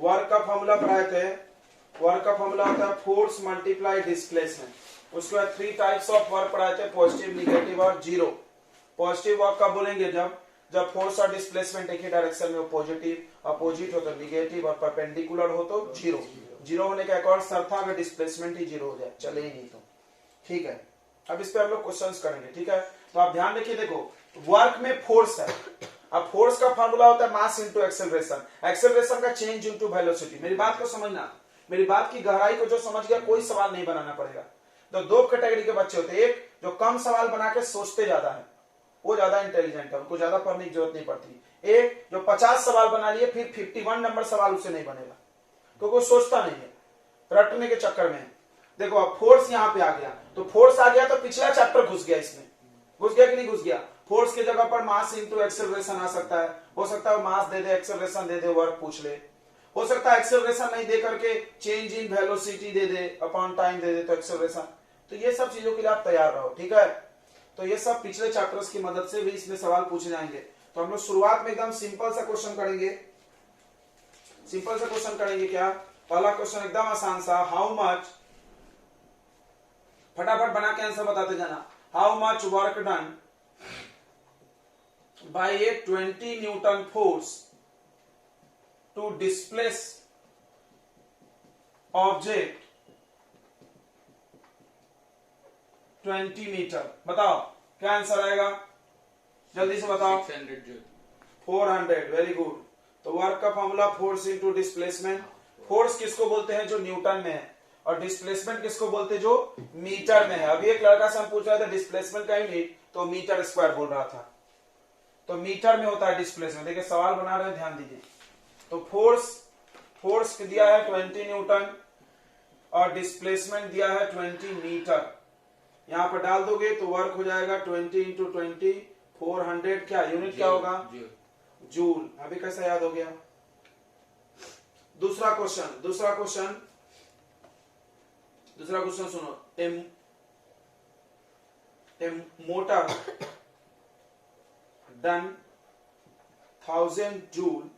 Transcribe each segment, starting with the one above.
Work का formula पढ़ाए थे। वर्क का फॉर्मूला होता है फोर्स मल्टीप्लाई डिस्प्लेसमेंट। उसके बाद 3 टाइप्स ऑफ वर्क पढ़ाए थे, पॉजिटिव, निगेटिव और जीरो। पॉजिटिव वर्क कब बोलेंगे? जब फोर्स और डिस्प्लेसमेंट एक ही डायरेक्शन में हो, पॉजिटिव, अपोजिट हो तो निगेटिव और परपेंडिकुलर हो तो जीरो। जीरो होने का एक और शर्त था, अगर डिस्प्लेसमेंट ही जीरो हो जाए, चले ही नहीं तो। ठीक है, अब इस पे हम लोग क्वेश्चंस करेंगे। ठीक है, तो आप ध्यान रखिए, देखो वर्क में फोर्स है। अब फोर्स का फार्मूला होता है मास इंटू एक्सेलरेशन, एक्सेलरेशन का चेंज इंटू वेलोसिटी। मेरी बात को समझना, मेरी बात की गहराई को जो समझ गया कोई सवाल नहीं बनाना पड़ेगा। तो दो कैटेगरी के बच्चे होते हैं, एक जो कम सवाल बना के सोचते ज्यादा है, वो ज्यादा इंटेलिजेंट है, उनको ज्यादा पढ़ने की जरूरत नहीं पड़ती। एक जो 50 सवाल बना लिए फिर 51 नंबर सवाल उससे नहीं बनेगा, क्योंकि वो सोचता नहीं है, रटने के चक्कर में। देखो अब फोर्स यहां पे आ गया, तो फोर्स आ गया तो पिछला चैप्टर घुस गया इसमें, घुस गया कि नहीं घुस गया? फोर्स की जगह पर मास इंटू एक्सेलरेशन आ सकता है। हो सकता है मास दे दे, एक्सेलरेशन दे दे, वर्क पूछ ले। हो सकता है एक्सेलरेशन नहीं दे करके चेंज इन वेलोसिटी दे दे, अपॉन टाइम दे दे तो एक्सेलरेशन। तो ये सब चीजों के लिए आप तैयार रहो। ठीक है, तो ये सब पिछले चैप्टर्स की मदद से भी इसमें सवाल पूछे जाएंगे। तो हम लोग शुरुआत में एकदम सिंपल सा क्वेश्चन करेंगे। सिंपल सा क्वेश्चन करेंगे। क्या? पहला क्वेश्चन एकदम आसान सा, हाउ मच, फटाफट बना के आंसर बताते जाना। How much work done by a 20 newton force to displace object 20 metre. बताओ क्या आंसर आएगा, जल्दी से बताओ। 600 जूल। 400, very good. तो वर्क का formula force into displacement. Force किसको बोलते हैं? जो न्यूटन में है। और डिस्प्लेसमेंट किसको बोलते हैं? जो मीटर में है। अभी एक लड़का से हम पूछ रहा था डिस्प्लेसमेंट का यूनिट, तो मीटर स्क्वायर बोल रहा था। तो मीटर में होता है डिस्प्लेसमेंट। देखिए सवाल बना रहे हैं, ध्यान दीजिए। तो फोर्स दिया है 20 न्यूटन और डिस्प्लेसमेंट दिया है 20 मीटर। यहां पर डाल दोगे तो वर्क हो जाएगा 20 इंटू 20, 400। क्या यूनिट क्या होगा? जूल। अभी कैसा याद हो गया? दूसरा क्वेश्चन सुनो। A motor done 1000 joule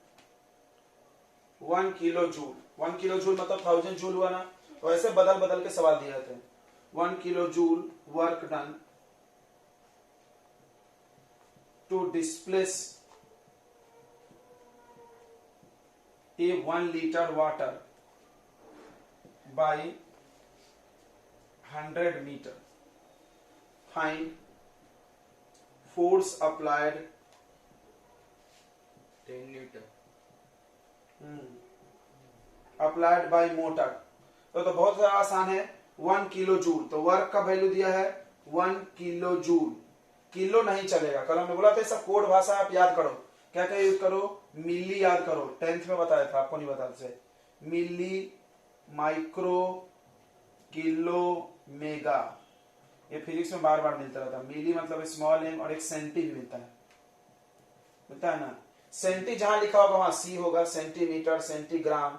1 kilo joule. 1 kilo joule मतलब 1000 जूल हुआ ना। तो ऐसे बदल बदल के सवाल दिए जाते हैं। 1 kilo joule work done to displace a 1 liter water by 100 meter. Find force applied 10 Newton applied by motor। तो बहुत ज्यादा आसान है। 1 किलो जूल, तो वर्क का वैल्यू दिया है 1 किलो जूल। किलो नहीं चलेगा, कल हमने बोला था सब कोड भाषा आप याद करो। क्या क्या यूज करो? मिली याद करो, 10th में बताया था, आपको नहीं बताते थे। मिली, माइक्रो, किलो, मेगा। ये फिजिक्स में बार बार मिलता रहता है। मिली मतलब स्मॉल एम, और एक सेंटी भी मिलता है ना। सेंटी जहां लिखा होगा वहां सी होगा, सेंटीमीटर, सेंटीग्राम।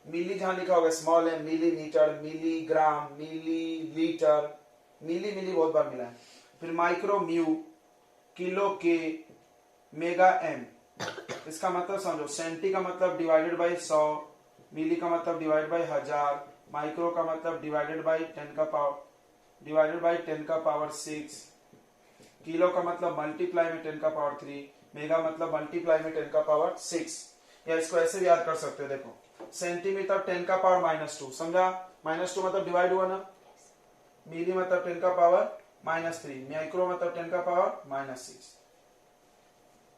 मिली जहां लिखा होगा स्मॉल एम, मिलीमीटर, मिलीग्राम, मिली लीटर। मिली बहुत बार मिला है। फिर माइक्रो म्यू, किलो के, मेगा एम। इसका मतलब समझो, सेंटी का मतलब डिवाइडेड बाई 100, मिली का मतलब डिवाइड बाई 1000, माइक्रो का मतलब डिवाइडेड बाई 10 का पावर 6, किलो का मतलब मल्टीप्लाई में 10 का पावर 3, मेगा मतलब मल्टीप्लाई में 10 का पावर 6। या इसको ऐसे भी याद कर सकते हो, देखो सेंटीमीटर 10 का पावर -2, समझा? -2 मतलब डिवाइड हुआ ना। मिली मतलब 10 का पावर -3, माइक्रो मतलब 10 का पावर -6।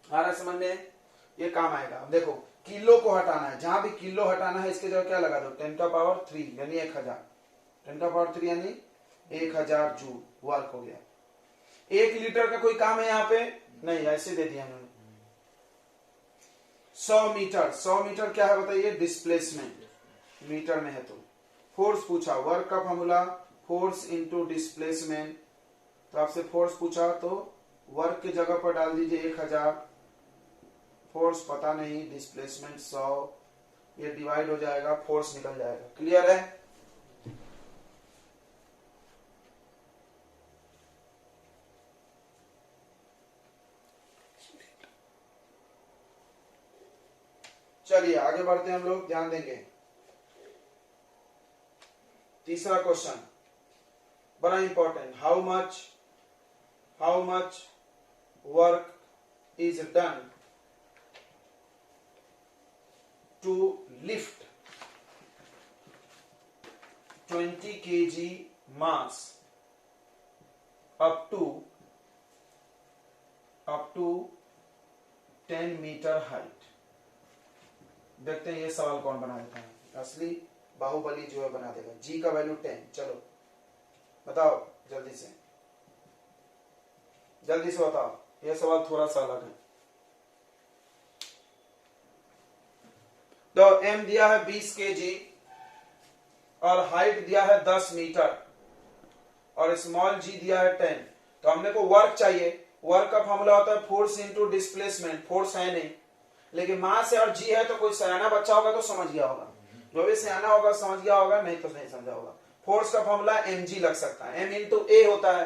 आ रहा समझ में? ये काम आएगा। देखो किलो को हटाना है, जहां भी किलो हटाना है इसके जगह क्या लगा दो? 10 का पावर 3 यानी 1000। 10 का पावर 3 यानी 1000 जूल वर्क हो गया। 1 लीटर का कोई काम है यहाँ पे? नहीं, ऐसे दे दिया उन्होंने। 100 मीटर क्या है बताइए? डिस्प्लेसमेंट, मीटर में है तो। फोर्स पूछा, वर्क का फॉर्मूला फोर्स इंटू डिस्प्लेसमेंट। तो आपसे फोर्स पूछा तो वर्क की जगह पर डाल दीजिए 1000, फोर्स पता नहीं, डिस्प्लेसमेंट 100, ये डिवाइड हो जाएगा, फोर्स निकल जाएगा। क्लियर है? चलिए आगे बढ़ते हैं हम लोग, ध्यान देंगे। तीसरा क्वेश्चन बड़ा important, how much work is done to lift 20 kg mass up to 10 metre height. देखते हैं ये सवाल कौन बना देता है, असली बाहुबली जो है बना देगा। जी का वैल्यू 10, चलो बताओ जल्दी से बताओ, ये सवाल थोड़ा सा अलग है। तो एम दिया है 20 kg और हाइट दिया है 10 मीटर और स्मॉल जी दिया है 10। तो हमने को वर्क चाहिए। वर्क का फॉर्मूला होता है फोर्स इनटू डिस्प्लेसमेंट। फोर्स है नहीं, लेकिन मास है और जी है, तो कोई सयाना बच्चा होगा तो समझ गया होगा, जो भी सयाना होगा समझ गया होगा, नहीं तो नहीं समझा होगा। फोर्स का फॉर्मूला mg लग सकता है, m इंटू ए होता है।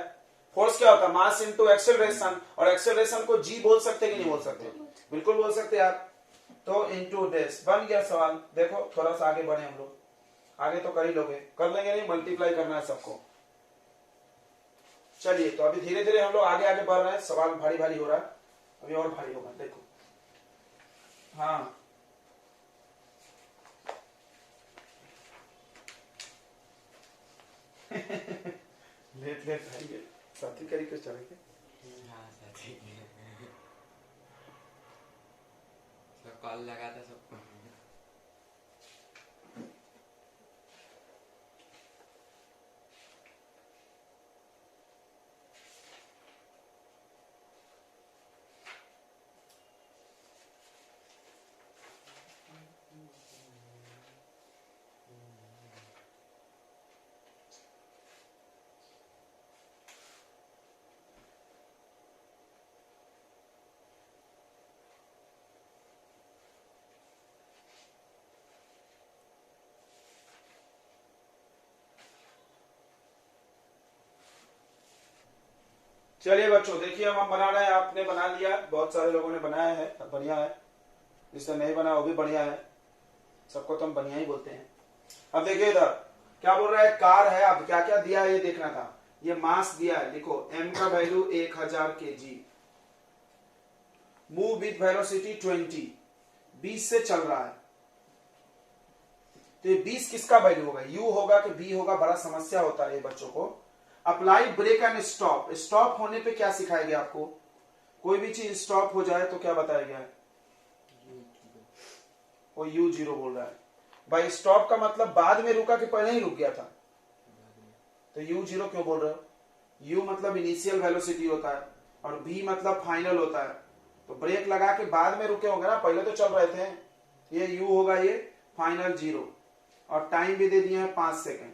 फोर्स क्या होता है, मास इंटू एक्सेलरेशन, और एक्सेलरेशन को जी बोल सकते कि नहीं बोल सकते, बिल्कुल बोल सकते आप। तो इंटू डेस बन गया सवाल। देखो थोड़ा सा आगे बढ़े हम लोग, आगे तो कर ही लोगे, कर लेंगे नहीं, मल्टीप्लाई करना है सबको। चलिए तो अभी धीरे धीरे हम लोग आगे आगे बढ़ रहे हैं, सवाल भारी भारी हो रहा है, अभी और भारी होगा, देखो। हाँ लेट आएंगे, साथी करी कुछ चलेंगे। हाँ साथी कॉल लगा था सबको। चलिए बच्चों देखिए, अब हम बना रहे हैं, आपने बना लिया, बहुत सारे लोगों ने बनाया है, बढ़िया है। जिसने नहीं बना वो भी बढ़िया है, सबको तो हम बढ़िया ही बोलते हैं। अब देखिए इधर क्या बोल रहा है, कार है। अब क्या क्या दिया है ये देखना था। ये मास दिया है, देखो m का value 1000 kg, move with velocity 20, 20 से चल रहा है। तो ये 20 किसका वैल्यू होगा, u होगा कि v होगा, बड़ा समस्या होता है ये बच्चों को। Apply brake and stop. Stop होने पे क्या सिखाया गया आपको, कोई भी चीज स्टॉप हो जाए तो क्या बताया गया है, वो u0 बोल रहा है भाई। स्टॉप का मतलब बाद में रुका कि पहले ही रुक गया था, तो u0 क्यों बोल रहे हो। u मतलब इनिशियल वेलोसिटी होता है और v मतलब फाइनल होता है, तो ब्रेक लगा के बाद में रुके होंगे ना, पहले तो चल रहे थे। ये u होगा ये फाइनल 0, और टाइम भी दे दिए हैं 5 सेकेंड।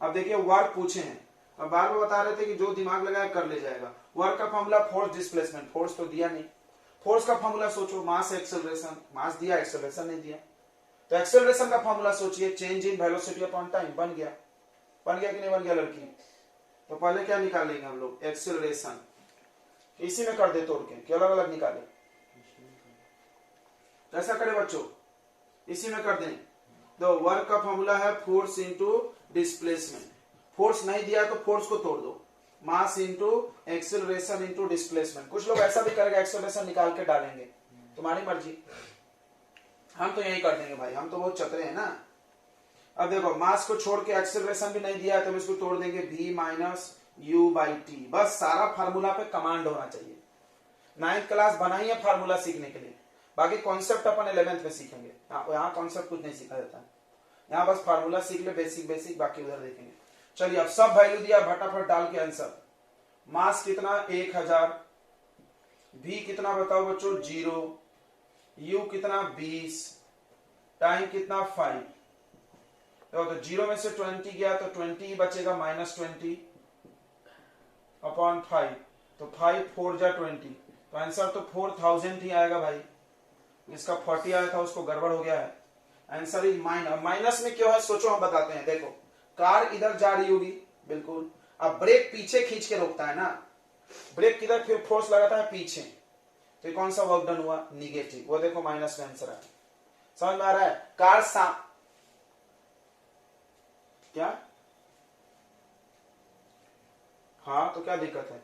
अब देखिए वर्क पूछे हैं, अब बार बार बता रहे थे कि जो दिमाग लगाया कर ले जाएगा। वर्क का फॉर्मूला फोर्स डिस्प्लेसमेंट, फोर्स तो दिया नहीं। फोर्स का फॉर्मूला सोचो, मास एक्सेलरेशन, मास दिया एक्सेलरेशन नहीं दिया। तो एक्सेलरेशन का फॉर्मूला सोचिए, change in velocity upon time. बन गया कि नहीं बन गया लड़की। तो पहले क्या निकालेंगे हम लोग, एक्सेलरेशन, इसी में कर दे तोड़ के कि अलग अलग निकाले, कैसा करे बच्चों, इसी में कर दें। तो वर्क का फॉर्मूला है फोर्स इंटू डिस्प्लेसमेंट। फोर्स नहीं दिया तो फोर्स को तोड़ दो, mass into acceleration into displacement. कुछ लोग ऐसा भी करेंगे, एक्सेलरेशन निकाल के डालेंगे, तुम्हारी मर्जी। हम तो यही कर देंगे भाई, हम तो बहुत चतरे हैं ना। अब देखो मास को छोड़ के एक्सेलरेशन भी नहीं दिया है, तो हम इसको तोड़ देंगे v minus you by T. बस सारा फार्मूला पे कमांड होना चाहिए। 9th क्लास बनाई है फार्मूला सीखने के लिए, बाकी कॉन्सेप्ट अपन 11th में सीखेंगे। यहाँ कॉन्सेप्ट कुछ नहीं सीखा जाता है, यहाँ बस फार्मूला सीख ले बेसिक, बाकी उधर देखेंगे। चलिए अब सब वैल्यू दिया, फटाफट डाल के आंसर। मास कितना 1000, v कितना बताओ बच्चों 0, u कितना 20, टाइम कितना 5। तो 0 में से 20 गया तो 20 ही बचेगा, -20 अपॉन 5, तो 5 4 जा 20, तो आंसर तो 4000 ही आएगा भाई। इसका 40 आया था, उसको गड़बड़ हो गया है। Answer is minus. माइनस में क्यों है सोचो, हम बताते हैं। देखो कार इधर जा रही होगी, बिल्कुल। अब ब्रेक पीछे खींच के रोकता है ना, ब्रेक किधर फिर फोर्स लगाता है पीछे, तो कौन सा वर्क डन हुआ, निगेटिव। वो देखो माइनस में आंसर आया। समझ में आ रहा है? कार क्या? हाँ, तो क्या दिक्कत है?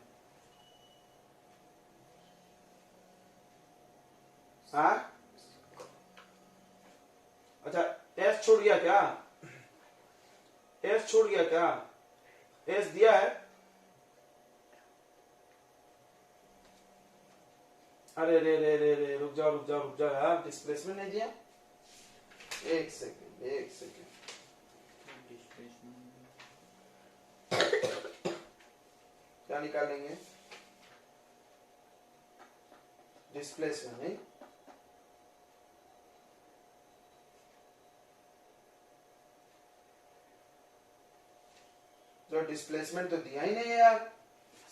हाँ, अच्छा, एस छूट गया क्या? एस छूट गया क्या? एस दिया है? अरे रे रे रे रे, रुक जाओ रुक जाओ रुक जाओ यार, डिस्प्लेसमेंट नहीं दिया। एक सेकेंड एक सेकेंड, क्या निकालेंगे? डिस्प्लेसमेंट नहीं, जो डिस्प्लेसमेंट तो दिया ही नहीं है यार।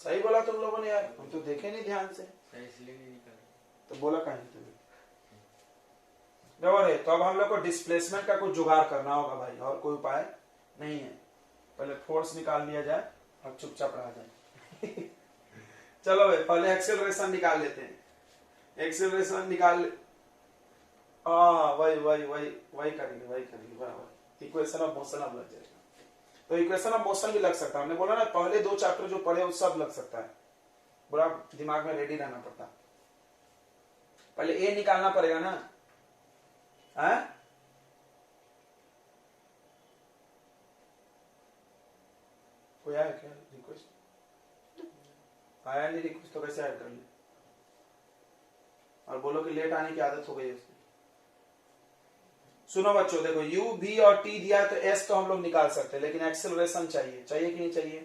सही बोला तुम लोगों ने यार, हम तो देखे नहीं ध्यान से, इसलिए नहीं निकाल। तो बोला कहीं तुम्हें। देखो रे, तो अब हम लोग को डिस्प्लेसमेंट का कुछ जुगाड़ करना होगा भाई, और कोई उपाय नहीं है। पहले फोर्स निकाल लिया जाए और चुपचाप रह जाए। चलो भाई, पहले एक्सेलरेशन निकाल लेते हैं। एक्सेलरेशन निकाल वही वही वही वही करेंगे, वही करेंगे बराबर। इक्वेशन ऑफ मोशन अब लग जाएगा, तो इक्वेशन ऑफ मोशन भी लग सकता है। हमने बोला ना, पहले दो चैप्टर जो पढ़े वो सब लग सकता है, पूरा दिमाग में रेडी रहना पड़ता। पहले ए निकालना पड़ेगा ना, है? कोई आया क्या रिक्वेस्ट? आया नहीं रिक्वेस्ट, तो कैसे ऐड कर ले? और बोलो कि लेट आने की आदत हो गई उसकी। सुनो बच्चों, देखो u, v और t दिया है, तो s तो हम लोग निकाल सकते हैं, लेकिन एक्सेलरेशन चाहिए, चाहिए कि नहीं चाहिए?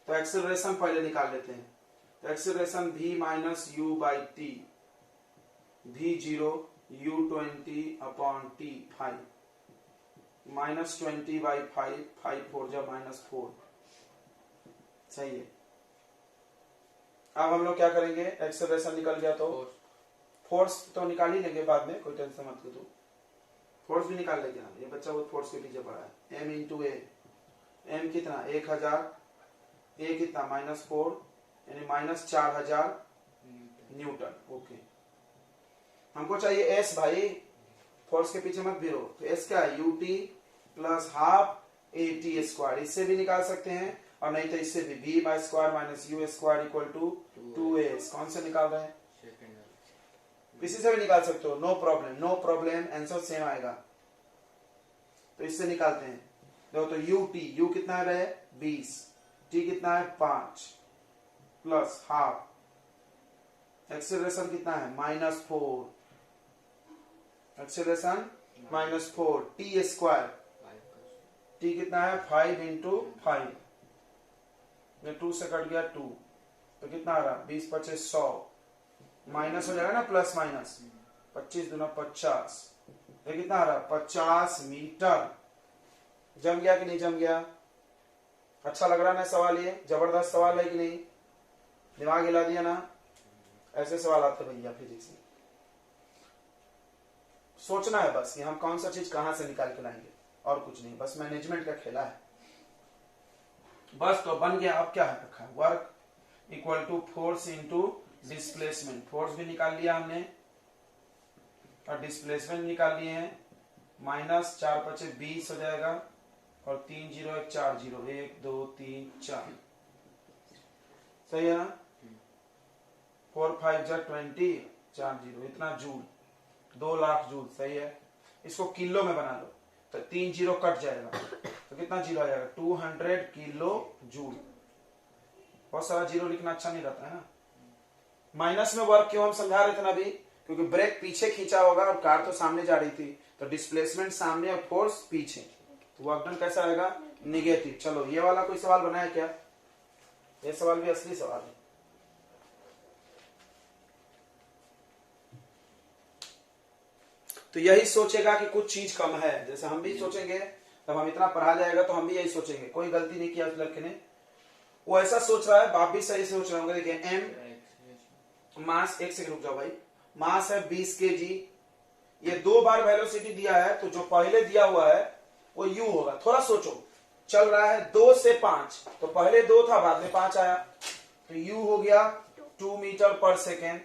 तो एक्सेलरेशन पहले निकाल लेते हैं। तो acceleration v minus you by T, v0 u20 upon t 5 minus 20 by 5, 5 4 जा माइनस 4, सही है। अब हम लोग क्या करेंगे? एक्सेलरेशन निकल गया तो फोर्स तो निकाल ही लेंगे बाद में, कोई टेंशन मत लो। फोर्स भी निकाल लेंगे हम, ये बच्चा वो फोर्स के पीछे पड़ा है। m इंटू ए, m कितना? 1000, a कितना? -4, यानी -4000 न्यूटन। ओके, हमको चाहिए s भाई, फोर्स के पीछे मत भिड़ो। तो s क्या है? ut plus half at square, इससे भी निकाल सकते हैं, और नहीं तो इससे भी v by square minus u square equal to 2s। कौन से निकाल रहे हैं? किसी से भी निकाल सकते हो, no problem, no problem, answer same आएगा। तो इससे निकालते हैं। देखो तो u कितना है? 20, t कितना है? 5 प्लस हाफ, एक्सेलरेशन कितना है? -4, एक्सेलरेशन -4, t स्क्वायर, t कितना है? 5 इंटू 5, 2 से कट गया 2, तो कितना आ रहा? 20 25 100, माइनस हो जाएगा ना, प्लस माइनस, 25 दूना 50, ये कितना आ रहा? 50 मीटर। जम गया कि नहीं जम गया? अच्छा लग रहा ना सवाल? ये जबरदस्त सवाल है कि नहीं? दिमाग हिला दिया ना? ऐसे सवाल आते भैया फिजिक्स में। सोचना है बस कि हम कौन सा चीज कहां से निकाल के लाएंगे, और कुछ नहीं, बस मैनेजमेंट का खेला है बस। तो बन गया। अब क्या है रखा है? Work equal to force into displacement. Force भी निकाल लिया हमने और डिस्प्लेसमेंट निकाल लिए हैं। -4 × 5 = 20 हो जाएगा, और 3 0 1 4 0, 1 2 3 4, सही है ना? 4 5 = 20, 4 0, इतना जूल, 2 लाख जूल, सही है। इसको किलो में बना लो, तो 3 0 कट जाएगा, तो कितना जीरो आ जाएगा? 200 किलो जूल। बहुत सारा जीरो लिखना अच्छा नहीं रहता है ना। माइनस में वर्क क्यों हम समझा रहे थे ना अभी? क्योंकि ब्रेक पीछे खींचा होगा और कार तो सामने जा रही थी, तो डिस्प्लेसमेंट सामने और फोर्स पीछे, तो वर्क डन कैसा आएगा? निगेटिव। चलो, ये वाला कोई सवाल बनाया क्या? ये सवाल भी असली सवाल है। तो यही सोचेगा कि कुछ चीज कम है, जैसे हम भी सोचेंगे, तब हम इतना पढ़ा जाएगा तो हम भी यही सोचेंगे कोई गलती नहीं किया उस लड़के ने, वो ऐसा सोच रहा है, बाप भी सही सोच रहे होंगे। देखिए m मास, एक सेकंड रुक जाओ भाई, मास है 20 kg, ये 2 बार वेलोसिटी दिया है, तो जो पहले दिया हुआ है वो u होगा। थोड़ा सोचो, चल रहा है 2 से 5, तो पहले 2 था, बाद में 5 आया, तो u हो गया 2 मीटर पर सेकेंड,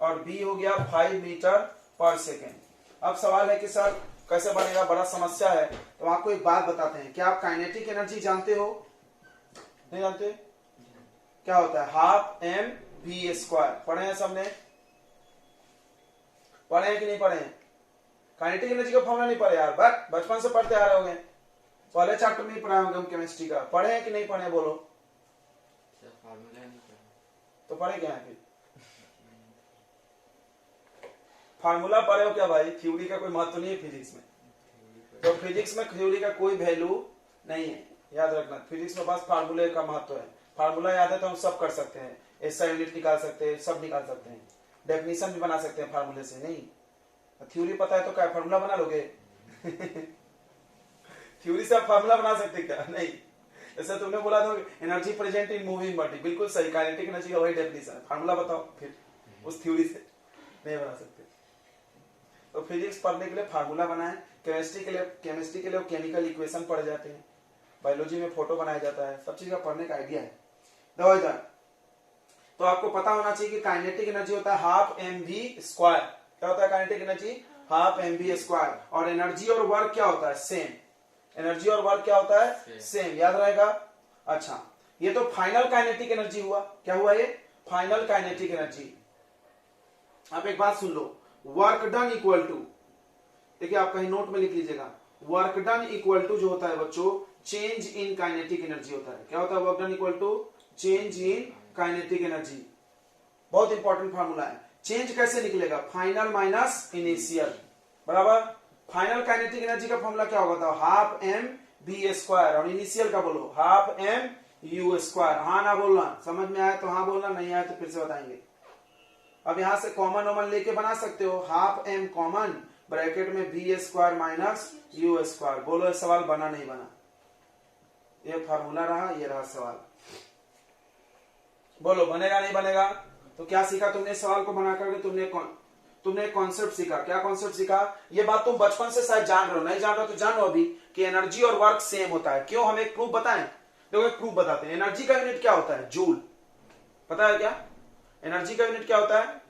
और b हो गया 5 मीटर पर सेकेंड। अब सवाल है कि सर कैसे बनेगा, बड़ा समस्या है। तो आपको एक बात बताते हैं, क्या आप काइनेटिक एनर्जी जानते हो? नहीं जानते? क्या होता है? Half m v square. पढ़े हैं सबने? पढ़े हैं कि नहीं पढ़े हैं? काइनेटिक एनर्जी का फॉर्मूला नहीं पढ़े यार? बट बचपन से पढ़ते आ रहे होंगे, पहले चैप्टर में ही पढ़ाए होंगे हम केमिस्ट्री का। पढ़े हैं कि नहीं पढ़े? बोलो। फार्मूला नहीं पढ़ा। तो पढ़े क्या है फिर? फार्मूला पढ़े हो क्या भाई? थ्योरी का कोई महत्व नहीं है फिजिक्स में। तो फिजिक्स में थ्योरी का कोई वैल्यू नहीं है, याद रखना। फिजिक्स में बस फार्मूले का महत्व है। फार्मूला याद है तो हम सब कर सकते हैं, एसआई यूनिट निकाल सकते हैं, सब निकाल सकते हैं, डेफिनेशन भी बना सकते हैं फार्मूले से। नहीं थ्योरी पता है तो क्या फार्मूला बना लोगे? थ्योरी से आप फार्मूला बना सकते क्या? नहीं। जैसे तुमने बोला था energy present in moving body, बिल्कुल सही, काइनेटिक एनर्जी का वही डेफिनेशन है। फार्मूला बताओ फिर, उस थ्योरी से नहीं बना सकते। तो फिजिक्स पढ़ने के लिए फार्मूला बनाए, केमिस्ट्री के लिए केमिकल इक्वेशन पढ़ जाते हैं, बायोलॉजी में फोटो बनाया जाता है, सब चीज का पढ़ने का आइडिया है। तो आपको पता होना चाहिए कि काइनेटिक एनर्जी होता है हाफ एम वी स्क्वायर। क्या होता है kinetic energy? Half m v square. और एनर्जी और वर्क क्या होता है? सेम। एनर्जी और वर्क क्या होता है? सेम। याद रहेगा? अच्छा, ये तो फाइनल काइनेटिक एनर्जी हुआ। क्या हुआ ये? Final kinetic energy. आप एक बात सुन लो, वर्क डन इक्वल टू, देखिए आप कहीं नोट में लिख लीजिएगा, वर्क डन इक्वल टू जो होता है बच्चों, चेंज इन काइनेटिक एनर्जी होता है। क्या होता है? Work done equal to change in kinetic energy. बहुत इंपॉर्टेंट फार्मूला है। चेंज कैसे निकलेगा? फाइनल माइनस इनिशियल बराबर फाइनल काइनेटिक एनर्जी का फॉर्मूला क्या होगा? हाफ एम बी स्क्वायर, और इनिशियल का बोलो हाफ एम यू स्क्वायर। हाँ ना बोलना, समझ में आया तो हाँ बोलना, नहीं आया तो फिर से बताएंगे। अब यहां से कॉमन ओमन लेके बना सकते हो, हाफ एम कॉमन, ब्रैकेट में v square minus u square. बोलो सवाल बना नहीं बना? ये फार्मूला रहा, ये रहा सवाल। बोलो बनेगा नहीं बनेगा? तो क्या सीखा तुमने सवाल को बना करके? तुमने कॉन्सेप्ट सीखा। क्या कॉन्सेप्ट सीखा? ये बात तुम बचपन से शायद जान रहे हो, नहीं जान रहे हो तो जानो अभी कि एनर्जी और वर्क सेम होता है। क्यों? हम एक प्रूफ बताएं? देखो एक प्रूफ बताते हैं। एनर्जी का यूनिट क्या होता है? जूल। पता है क्या? एनर्जी का यूनिट क्या होता है?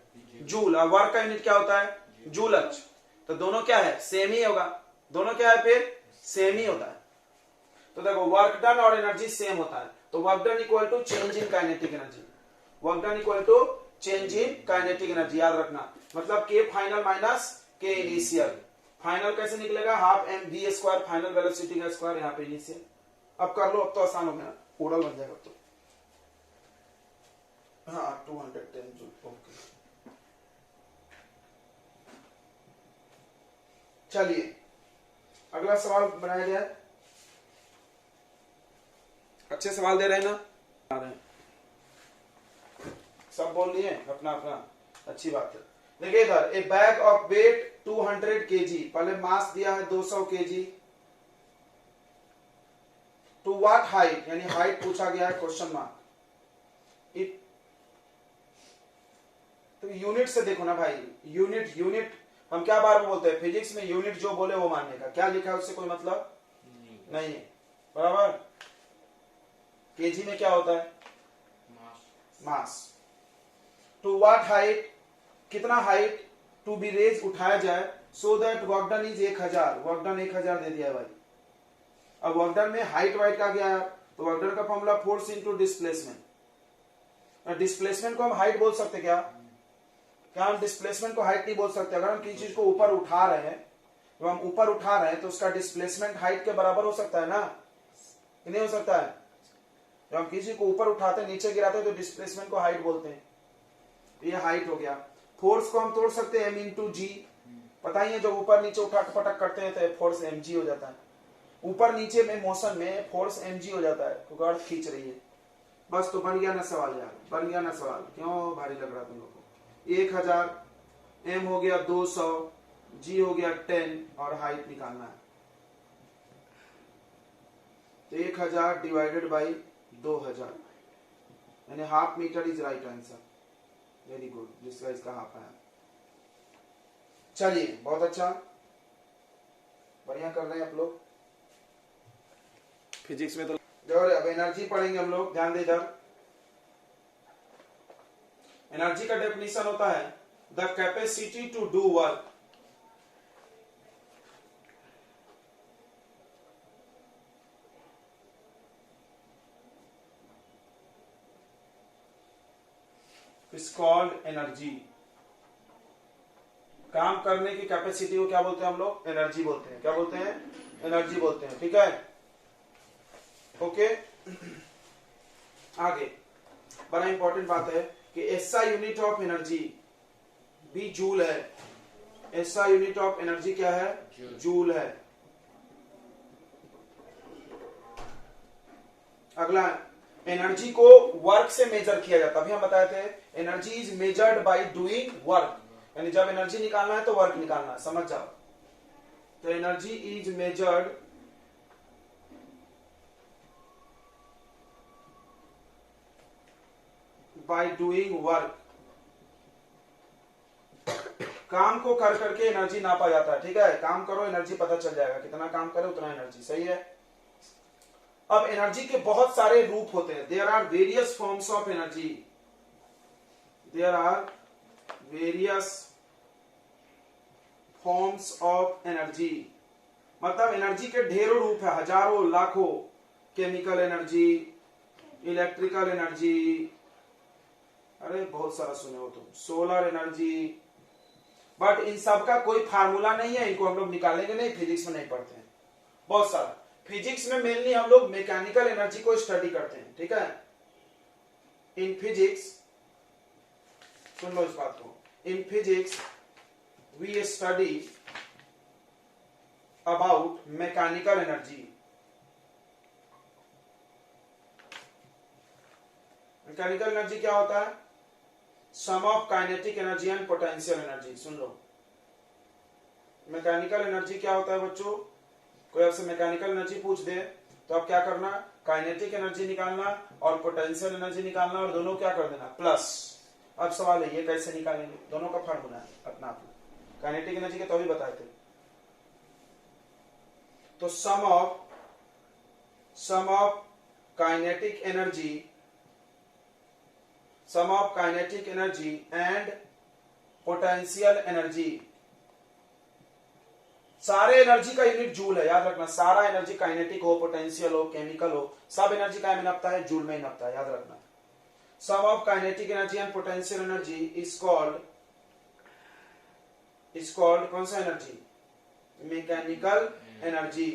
जूल। और वर्क का यूनिट क्या होता है? जूलच। तो दोनों क्या है? सेम ही होगा। दोनों क्या है फिर? सेम ही होता है। तो देखो वर्क डन और एनर्जी सेम होता है, तो work done equal to change in kinetic energy. Work done equal to change in kinetic energy, याद रखना। मतलब K final minus K initial. Final कैसे निकलेगा? Half m v square, final velocity का स्क्वायर, यहाँ पे इनिशियल। अब कर लो, अब तो आसान हो गया, ओरल बन जाएगा तो। हाँ 210 जूल। ओके चलिए अगला सवाल बनाया जाए। अच्छे सवाल दे रहे हैं ना? आ रहे हैं सब, बोल लिए अपना अपना, अच्छी बात है। देखिए इधर, a bag of weight 200 kg, पहले मास दिया है 200 केजी, टू व्हाट हाइट, यानी हाइट पूछा गया है, क्वेश्चन मार्क। इट तो यूनिट से देखो ना भाई, यूनिट हम क्या बार में बोलते हैं फिजिक्स में, यूनिट जो बोले वो मानने का। क्या लिखा है उससे कोई मतलब नहीं है, बराबर। केजी में क्या होता है? मास। टू व्हाट हाइट, कितना हाइट, टू बी रेज उठाया जाए, so that work done is 1000, work done 1000 दे दिया भाई। अब वर्क डन में हाइट वाइट का गया है, तो वर्क डन का formula force into displacement. Displacement को हम हाइट बोल सकते क्या? क्या हम डिस्प्लेसमेंट को हाइट नहीं बोल सकते? अगर हम किसी चीज को ऊपर उठा रहे हैं, तो हम ऊपर उठा रहे हैं तो उसका डिस्प्लेसमेंट हाइट के बराबर हो सकता है ना, नहीं हो सकता है? जब हम किसी को ऊपर उठाते हैं नीचे गिराते हैं तो डिस्प्लेसमेंट को हाइट बोलते हैं। ये हाइट हो गया। फोर्स को हम तोड़ सकते हैं, एम इंटू जी। पता ही है जब ऊपर नीचे उठा पटक करते हैं तो फोर्स एम जी हो जाता है। ऊपर नीचे में मोशन में फोर्स एम जी हो जाता है, क्योंकि अर्थ खींच रही है। बस तो बन गया ना सवाल यार, बन गया ना सवाल। क्यों भारी लग रहा तुम लोग को? 1000, एम हो गया 200, जी हो गया 10, और हाइट निकालना है। तो 1000 डिवाइडेड बाई 2000, यानी half metre is right answer. Very good, जिसका इसका हाफ आया। चलिए बहुत अच्छा, बढ़िया कर रहे हैं आप लोग फिजिक्स में। तो अब एनर्जी पढ़ेंगे हम लोग, ध्यान दे इधर। एनर्जी का डेफिनेशन होता है the capacity to do work. Is called energy. काम करने की कैपेसिटी को क्या बोलते हैं हम लोग? एनर्जी बोलते हैं। क्या बोलते हैं? एनर्जी बोलते हैं। ठीक है, ओके। आगे बड़ा इंपॉर्टेंट बात है कि एसआई यूनिट ऑफ एनर्जी भी जूल है। एसआई यूनिट ऑफ एनर्जी क्या है? जूल है। अगला, एनर्जी को वर्क से मेजर किया जाता है। अभी हम बताए थे energy is measured by doing work, यानी जब एनर्जी निकालना है तो वर्क निकालना है, समझ जाओ। तो energy is measured by doing work. काम को कर करके एनर्जी नापा जाता है। ठीक है, काम करो एनर्जी पता चल जाएगा, कितना काम करे उतना एनर्जी। सही है। अब एनर्जी के बहुत सारे रूप होते हैं। There are various forms of energy. There are various forms of energy, मतलब एनर्जी के ढेरों रूप है, हजारों लाखों। केमिकल एनर्जी, इलेक्ट्रिकल एनर्जी, अरे बहुत सारा सुने हो तुम, सोलर एनर्जी। बट इन सब का कोई फार्मूला नहीं है, इनको हम लोग निकालेंगे नहीं, फिजिक्स में नहीं पढ़ते हैं। बहुत सारा फिजिक्स में मेनली हम लोग मैकेनिकल एनर्जी को स्टडी करते हैं। ठीक है, इन फिजिक्स, सुन लो इस बात को, in physics we study about mechanical energy. Mechanical energy क्या होता है? Sum of kinetic energy and potential energy. सुन लो, मैकेनिकल एनर्जी क्या होता है बच्चों? कोई आपसे मैकेनिकल एनर्जी पूछ दे तो आप क्या करना? काइनेटिक एनर्जी निकालना और पोटेंशियल एनर्जी निकालना, और दोनों क्या कर देना? प्लस। अब सवाल है ये कैसे निकालेंगे? दोनों का फार्मूला है अपना अपना। काइनेटिक एनर्जी के तो भी बताए थे। तो sum of kinetic energy and potential energy. सारे एनर्जी का यूनिट जूल है, याद रखना। सारा एनर्जी काइनेटिक हो, पोटेंशियल हो, केमिकल हो, सब एनर्जी का नपता है? जूल में ही नपता है, याद रखना। Sum of kinetic energy and potential energy is called कौन सा एनर्जी? Mechanical energy.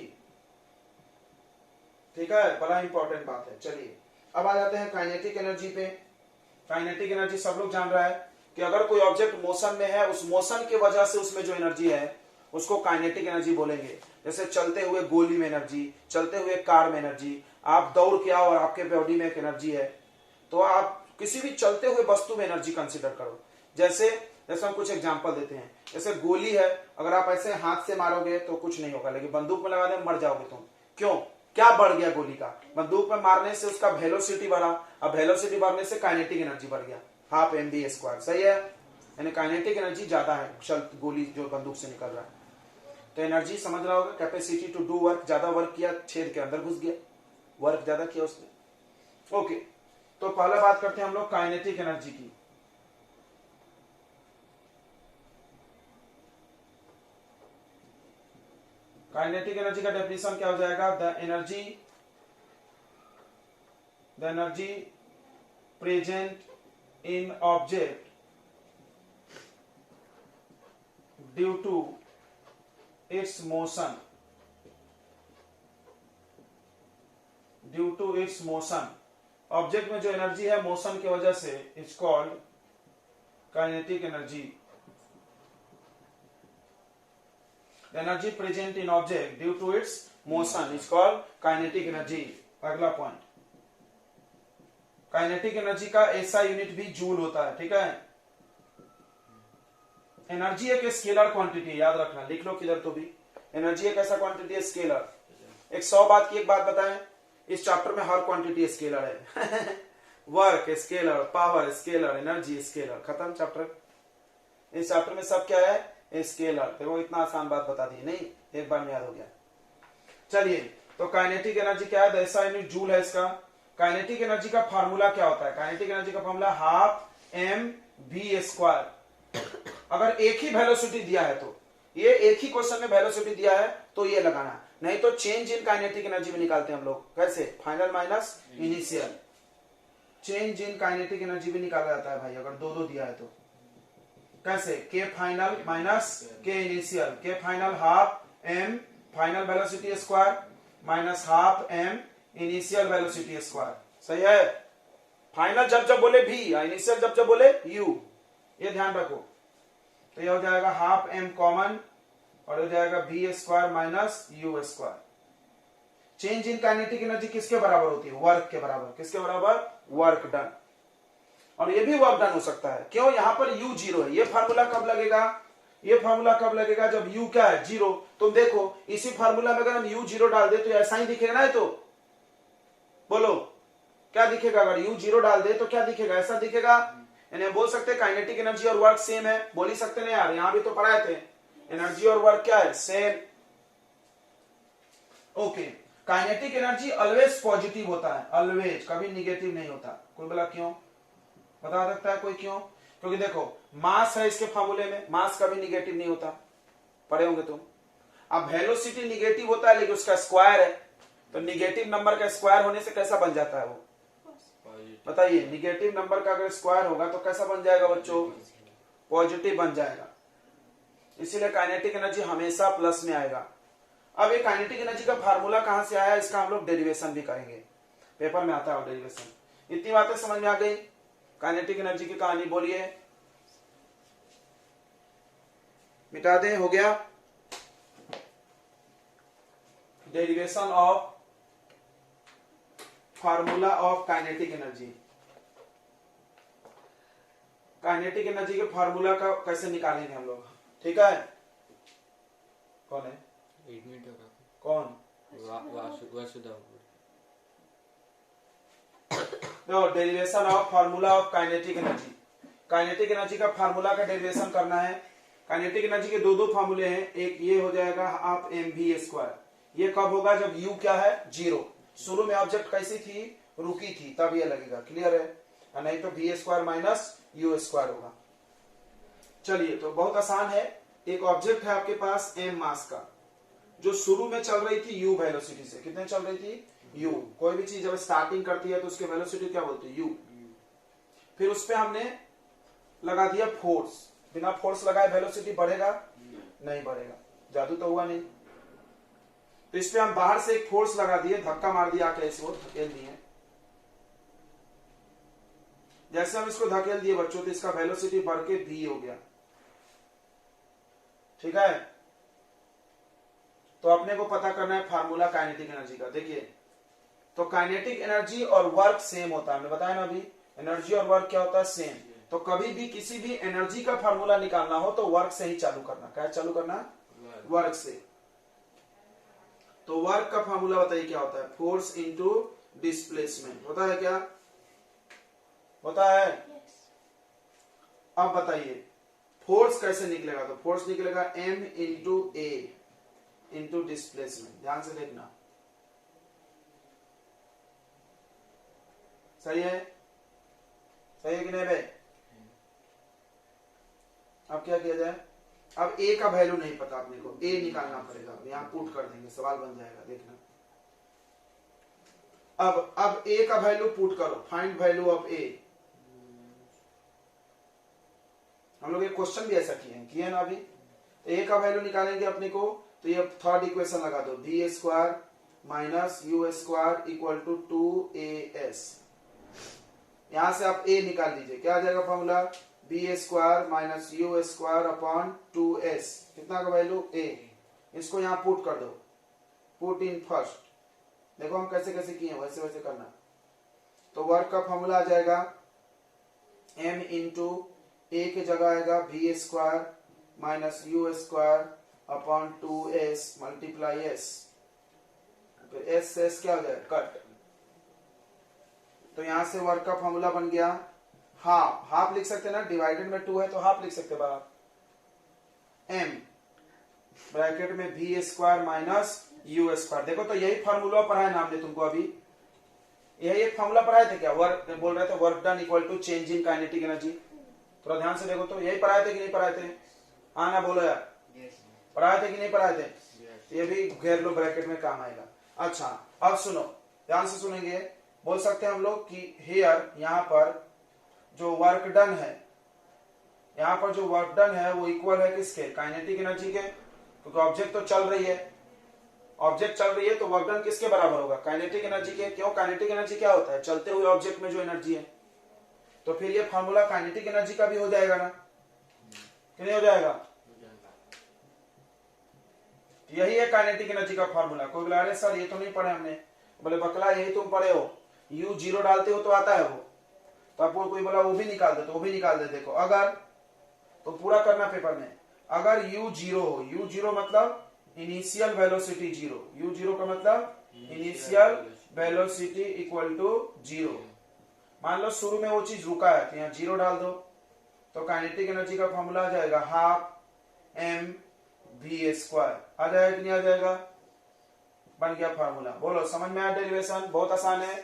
ठीक है, बड़ा इंपॉर्टेंट बात है। चलिए अब आ जाते हैं काइनेटिक एनर्जी पे। काइनेटिक एनर्जी सब लोग जान रहा है कि अगर कोई ऑब्जेक्ट मोशन में है, उस मोशन की वजह से उसमें जो एनर्जी है उसको काइनेटिक एनर्जी बोलेंगे। जैसे चलते हुए गोली में एनर्जी, चलते हुए कार में एनर्जी, आप दौड़ के आओ और आपके बॉडी में एक एनर्जी है, तो आप किसी भी चलते हुए वस्तु में एनर्जी कंसीडर करो। जैसे हम कुछ एग्जांपल देते हैं। जैसे गोली है, अगर आप ऐसे हाथ से मारोगे तो कुछ नहीं होगा, लेकिन बंदूक में लगा दे मर जाओगे तुम। क्यों? क्या बढ़ गया गोली का? बंदूक में मारने से उसका वेलोसिटी बढ़ा, अब वेलोसिटी बढ़ने से काइनेटिक एनर्जी बढ़ गया, हाफ mv²। सही है, यानी काइनेटिक एनर्जी ज्यादा है गोली जो बंदूक से निकल रहा है। तो एनर्जी समझ रहा होगा, कैपेसिटी टू डू वर्क, ज्यादा वर्क किया, छेद के अंदर घुस गया, वर्क ज्यादा किया उसने। ओके, तो पहला बात करते हैं हम लोग काइनेटिक एनर्जी की। काइनेटिक एनर्जी का डेफिनेशन क्या हो जाएगा? The energy present in object due to its motion, object में जो एनर्जी है मोशन की वजह से, it's called kinetic energy. Energy present in object due to its motion is called kinetic energy. अगला पॉइंट, काइनेटिक एनर्जी का ऐसा unit भी जूल होता है। ठीक है, एनर्जी एक स्केलर क्वांटिटी, याद रखना, लिख लो किधर तो भी। एनर्जी एक ऐसा क्वांटिटी है स्केलर। 100 बात की एक बात बताएं, इस चैप्टर में हर क्वांटिटी स्केलर है। Work scalar, power scalar, energy scalar, खत्म चैप्टर। इस चैप्टर में सब क्या है? स्केलर। देखो इतना आसान बात बता दी नहीं, एक बार में याद हो गया। चलिए, तो काइनेटिक एनर्जी क्या है? ऐसा यूनिट जूल है इसका। काइनेटिक एनर्जी का फार्मूला क्या होता है? काइनेटिक एनर्जी का फार्मूला ½ mv²। अगर एक ही वेलोसिटी दिया है तो ये एक ही क्वेश्चन में वेलोसिटी दिया है तो ये लगाना, नहीं तो चेंज इन काइनेटिक एनर्जी में निकालते हैं हम लोग। कैसे? Final minus initial. Change in kinetic energy भी निकाला जाता है भाई अगर दो दो दिया है तो। कैसे? K final minus K initial. K final half m final velocity square minus half m initial velocity square. सही है? फाइनल जब जब बोले भी, इनिशियल जब जब बोले यू, ये ध्यान रखो। तो ये हो जाएगा हाफ एम कॉमन और हो जाएगा v square minus u square. Change in kinetic energy किसके बराबर होती है? वर्क के बराबर। किसके बराबर? Work done. और ये भी वर्क डन हो सकता है। क्यों? यहां पर u जीरो है। ये फार्मूला कब लगेगा? ये फार्मूला कब लगेगा? जब u क्या है? जीरो। तुम देखो इसी फार्मूला में अगर हम u जीरो डाल दे तो ऐसा ही दिखेगा ना। तो बोलो क्या दिखेगा? अगर u जीरो डाल दे तो क्या दिखेगा? ऐसा दिखेगा। यानी बोल सकते काइनेटिक एनर्जी और वर्क सेम है। बोल ही सकते ना यार, यहां भी तो पढ़ाए थे एनर्जी और वर्क क्या है? Same. Okay, kinetic energy always positive होता है, ऑलवेज, कभी निगेटिव नहीं होता। कोई बोला क्यों? बता सकता है कोई क्यों? क्योंकि देखो मास है इसके फार्मूले में, मास कभी निगेटिव नहीं होता, पढ़े होंगे तुम। अब वेलोसिटी निगेटिव होता है लेकिन उसका स्क्वायर है, तो निगेटिव नंबर का स्क्वायर होने से कैसा बन जाता है वो? बताइए, निगेटिव नंबर का अगर स्क्वायर होगा तो कैसा बन जाएगा बच्चों? पॉजिटिव बन जाएगा। इसीलिए काइनेटिक एनर्जी हमेशा प्लस में आएगा। अब ये काइनेटिक एनर्जी का फार्मूला कहां से आया, इसका हम लोग डेरिवेशन भी करेंगे, पेपर में आता है डेरिवेशन। इतनी बातें समझ में आ गई? काइनेटिक एनर्जी की कहानी बोलिए, मिटा दें, हो गया। Derivation of formula of kinetic energy. Kinetic energy के फार्मूला का कैसे निकालेंगे हम लोग, ठीक है? कौन है? एडमिट होगा कौन? वासुदेव। तो derivation of formula of kinetic energy. Kinetic energy का फार्मूला का डेरिवेशन करना है। काइनेटिक एनर्जी के दो दो फार्मूले हैं। एक ये हो जाएगा हाफ एम वी स्क्वायर। ये कब होगा? जब u क्या है? जीरो। शुरू में ऑब्जेक्ट कैसी थी? रुकी थी, तब ये लगेगा। क्लियर है? और नहीं तो v square minus u square होगा। चलिए, तो बहुत आसान है। एक ऑब्जेक्ट है आपके पास m मास का, जो शुरू में चल रही थी u वेलोसिटी से। कितने चल रही थी? u। कोई भी चीज जब स्टार्टिंग करती है तो उसके वेलोसिटी क्या बोलते हैं? u। फिर उस पे हमने लगा दिया फोर्स। बिना फोर्स लगाए वेलोसिटी बढ़ेगा? नहीं बढ़ेगा, जादू तो हुआ नहीं। तो इस पे हम बाहर से एक फोर्स लगा दिए, धक्का मार दिया, आके इसको धकेल दिए। जैसे हम इसको धकेल दिए बच्चों तो इसका वेलोसिटी बढ़ के v हो गया, ठीक है? तो अपने को पता करना है फार्मूला काइनेटिक एनर्जी का। देखिए, तो काइनेटिक एनर्जी और वर्क सेम होता है, हमने बताया ना अभी। एनर्जी और वर्क क्या होता है? सेम। तो कभी भी किसी भी एनर्जी का फार्मूला निकालना हो तो वर्क से ही चालू करना। क्या चालू करना? वर्क से। तो वर्क का फार्मूला बताइए क्या होता है? फोर्स इंटू डिस्प्लेसमेंट होता है। क्या होता है? अब बताइए फोर्स कैसे निकलेगा? तो फोर्स निकलेगा m इंटू ए इंटू डिस्प्लेसमेंट। ध्यान से देखना, सही है? सही है कि नहीं भाई? अब क्या किया जाए? अब a का वैल्यू नहीं पता अपने को, a निकालना पड़ेगा। यहां पुट कर देंगे, सवाल बन जाएगा, देखना। अब a का वैल्यू पुट करो, फाइंड वैल्यू ऑफ a। हम लोग एक क्वेश्चन भी ऐसा किए ना अभी। तो a का वैल्यू निकालेंगे अपने को, तो ये थर्ड इक्वेशन लगा दो, v square minus u square equal to 2as। यहां से आप a निकाल लीजिए, क्या आ जाएगा formula? V square minus u square upon 2s। कितना का वैल्यू? a। इसको यहां पुट कर दो, पुट इन फर्स्ट। देखो हम कैसे कैसे किए, वैसे वैसे करना। तो वर्क का फॉर्मूला आ जाएगा m इंटू a की जगह आएगा v square minus u square upon 2s multiply s। फिर s से s क्या हो जाएगा? कट। तो यहां से वर्क का फॉर्मूला बन गया हाफ। हाफ लिख सकते हैं ना, डिवाइडेड में 2 है तो हाफ लिख सकते हैं बाहर। m ब्रैकेट में v square minus u square. देखो तो यही फार्मूला पढ़ा है ना हमने तुमको अभी। यही एक फार्मूला पढ़ाए थे क्या? वर्क बोल रहे थे, work done equal to change in kinetic energy. थोड़ा ध्यान से देखो तो, यही पढ़ाए थे कि नहीं पढ़ाए थे? हाँ ना बोलो यार, पढ़ाए थे कि नहीं पढ़ाए थे? ये भी घेर लो, ब्रैकेट में काम आएगा। अच्छा अब सुनो, ध्यान से सुनेंगे। बोल सकते हैं हम लोग कि हियर, यहाँ पर जो वर्क डन है, यहाँ पर जो वर्क डन है वो इक्वल है किसके? काइनेटिक एनर्जी के, क्योंकि ऑब्जेक्ट तो चल रही है, ऑब्जेक्ट चल रही है तो वर्क डन किसके बराबर होगा? काइनेटिक एनर्जी के। क्यों? काइनेटिक एनर्जी क्या होता है? चलते हुए ऑब्जेक्ट में जो एनर्जी है। तो फिर ये फार्मूला काइनेटिक एनर्जी का भी हो जाएगा ना, कि नहीं हो जाएगा? यही है काइनेटिक एनर्जी का फार्मूला। कोई बोला अरे सर ये तो नहीं पढ़े हमने, बोले बकला यही तुम पढ़े हो, यू जीरो डालते हो तो आता है वो, तो आपको कोई बोला वो भी निकाल दे तो वो भी निकाल दे। देखो अगर, तो पूरा करना पेपर में, अगर यू जीरो हो, यू जीरो मतलब initial velocity zero, u zero का मतलब initial velocity equal to zero. मान लो शुरू में वो चीज रुका है तो यहाँ जीरो डाल दो, तो काइनेटिक एनर्जी का फॉर्मूला आ जाएगा हाफ एम वी स्क्वायर। आ जाएगा कि नहीं आ जाएगा? बन गया फार्मूला। बोलो समझ में आया? डेरिवेशन बहुत आसान है,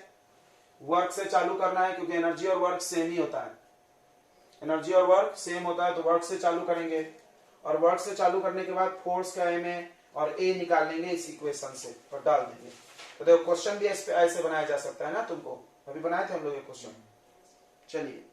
वर्क से चालू करना है क्योंकि एनर्जी और वर्क सेम ही होता है, एनर्जी और वर्क सेम होता है, तो वर्क से चालू करेंगे और वर्क से चालू करने के बाद फोर्स का एम ए और ए निकाल लेंगे इस इक्वेशन से और डाल देंगे। तो देखो क्वेश्चन भी ऐसे बनाया जा सकता है ना, तुमको अभी बनाए थे हम लोग ये क्वेश्चन। चलिए